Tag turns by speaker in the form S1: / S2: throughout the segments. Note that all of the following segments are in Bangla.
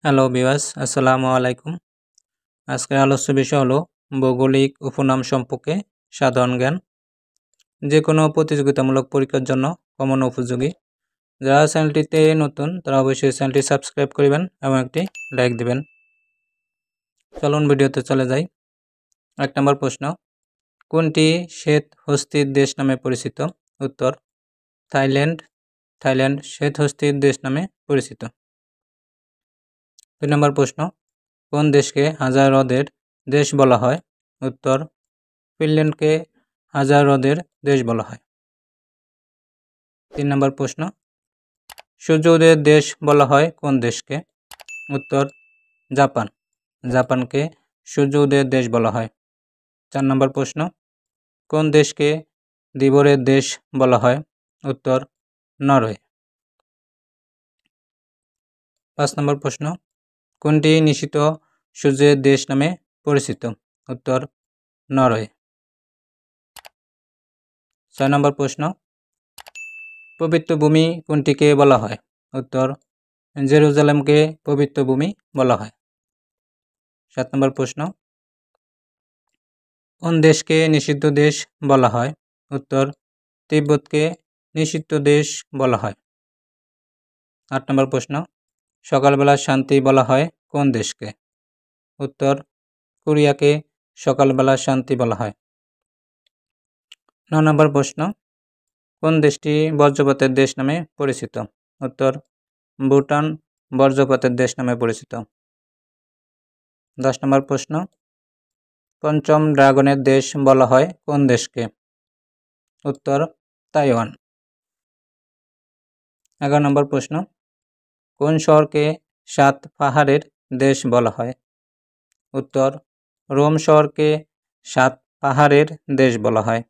S1: হ্যালো ভিউয়ার্স, আসসালামু আলাইকুম। আজকের আলোচ্য বিষয় হলো ভৌগোলিক উপনাম সম্পর্কে সাধারণ জ্ঞান। যে কোনো প্রতিযোগিতামূলক পরীক্ষার জন্য কমন উপযোগী। যারা চ্যানেলটিতে নতুন তারা অবশ্যই চ্যানেলটি সাবস্ক্রাইব করবেন এবং একটি লাইক দিবেন। চলুন ভিডিওতে চলে যাই। 1 নম্বর প্রশ্ন, কোনটি শ্বেত হস্তির দেশ নামে পরিচিত? উত্তর, থাইল্যান্ড। থাইল্যান্ড শ্বেত হস্তির দেশ নামে পরিচিত। 2 নম্বর প্রশ্ন, কোন দেশকে হাজার হ্রদের দেশ বলা হয়? উত্তর, ফিনল্যান্ডকে হাজার হ্রদের দেশ বলা হয়। 3 নম্বর প্রশ্ন, সূর্য উদয়ের দেশ বলা হয় কোন দেশকে? উত্তর, জাপান। জাপানকে সূর্য উদয়ের দেশ বলা হয়। 4 নম্বর প্রশ্ন, কোন দেশকে ধীবরের দেশ বলা হয়? উত্তর, নরওয়ে। 5 নম্বর প্রশ্ন, কোনটি নিশীথ সূর্যের দেশ নামে পরিচিত? উত্তর, নরওয়ে। 6 নম্বর প্রশ্ন, পবিত্র ভূমি কোনটিকে বলা হয়? উত্তর, জেরুজালেমকে পবিত্র ভূমি বলা হয়। 7 নম্বর প্রশ্ন, কোন দেশকে নিষিদ্ধ দেশ বলা হয়? উত্তর, তিব্বতকে নিষিদ্ধ দেশ বলা হয়। 8 নম্বর প্রশ্ন, সকালবেলা শান্তি বলা হয় কোন দেশকে? উত্তর, কোরিয়াকে সকালবেলা শান্তি বলা হয়। 9 নম্বর প্রশ্ন, কোন দেশটি বজ্রপাতের দেশ নামে পরিচিত? উত্তর, ভুটান বজ্রপাতের দেশ নামে পরিচিত। 10 নম্বর প্রশ্ন, পঞ্চম ড্রাগনের দেশ বলা হয় কোন দেশকে? উত্তর, তাইওয়ান। 11 নম্বর প্রশ্ন, কোন শহরকে 7 পাহাড়ের দেশ বলা হয়? উত্তর, রোম শহরকে 7 পাহাড়ের দেশ বলা হয়।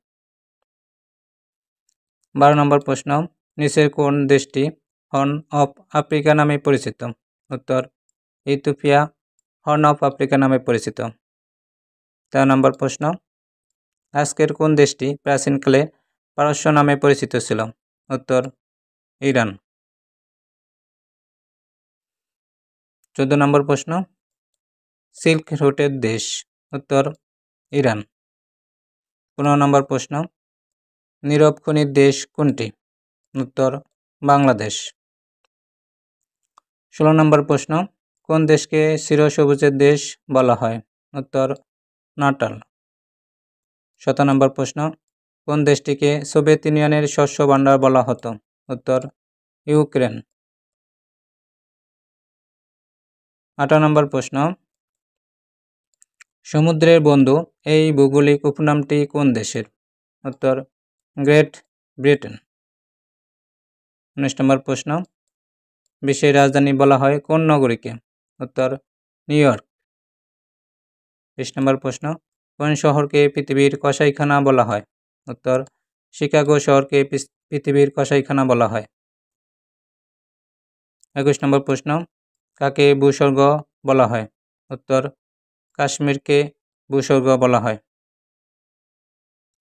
S1: 12 নম্বর প্রশ্ন, নিচের কোন দেশটি হর্ন অফ আফ্রিকা নামে পরিচিত? উত্তর, ইথিওপিয়া হর্ন অফ আফ্রিকা নামে পরিচিত। 13 নম্বর প্রশ্ন, আজকের কোন দেশটি প্রাচীনকালে পারস্য নামে পরিচিত ছিল? উত্তর, ইরান। 14 নম্বর প্রশ্ন, সিল্ক রুটের দেশ? উত্তর, ইরান। 15 নম্বর প্রশ্ন, নীরব খনির দেশ কোনটি? উত্তর, বাংলাদেশ। 16 নম্বর প্রশ্ন, কোন দেশকে চিরসবুজের দেশ বলা হয়? উত্তর, নাটাল। 17 নম্বর প্রশ্ন, কোন দেশটিকে সোভিয়েত ইউনিয়নের শস্য ভাণ্ডার বলা হতো? উত্তর, ইউক্রেন। 18 নম্বর প্রশ্ন, সমুদ্রের বন্ধু এই ভৌগোলিক উপনামটি কোন দেশের? উত্তর, গ্রেট ব্রিটেন। 19 নম্বর প্রশ্ন, বিশ্বের রাজধানী বলা হয় কোন নগরীকে? উত্তর, নিউ ইয়র্ক। 20 নম্বর প্রশ্ন, কোন শহরকে পৃথিবীর কসাইখানা বলা হয়? উত্তর, শিকাগো শহরকে পৃথিবীর কসাইখানা বলা হয়। 21 নম্বর প্রশ্ন, কাকে ভূস্বর্গ বলা হয়? উত্তর, কাশ্মীরকে ভূস্বর্গ বলা হয়।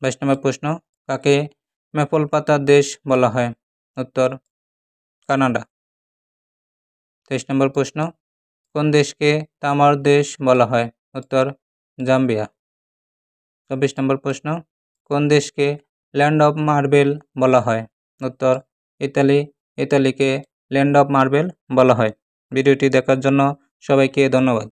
S1: 22 নম্বর প্রশ্ন, কাকে মেপল পাতার দেশ বলা হয়? উত্তর, কানাডা। 23 নম্বর প্রশ্ন, কোন দেশকে তামার দেশ বলা হয়? উত্তর, জাম্বিয়া। 24 নম্বর প্রশ্ন, কোন দেশকে ল্যান্ড অফ মার্বেল বলা হয়? উত্তর, ইতালি। ইতালিকে ল্যান্ড অফ মার্বেল বলা হয়। ভিডিওটি দেখার জন্য সবাইকে ধন্যবাদ।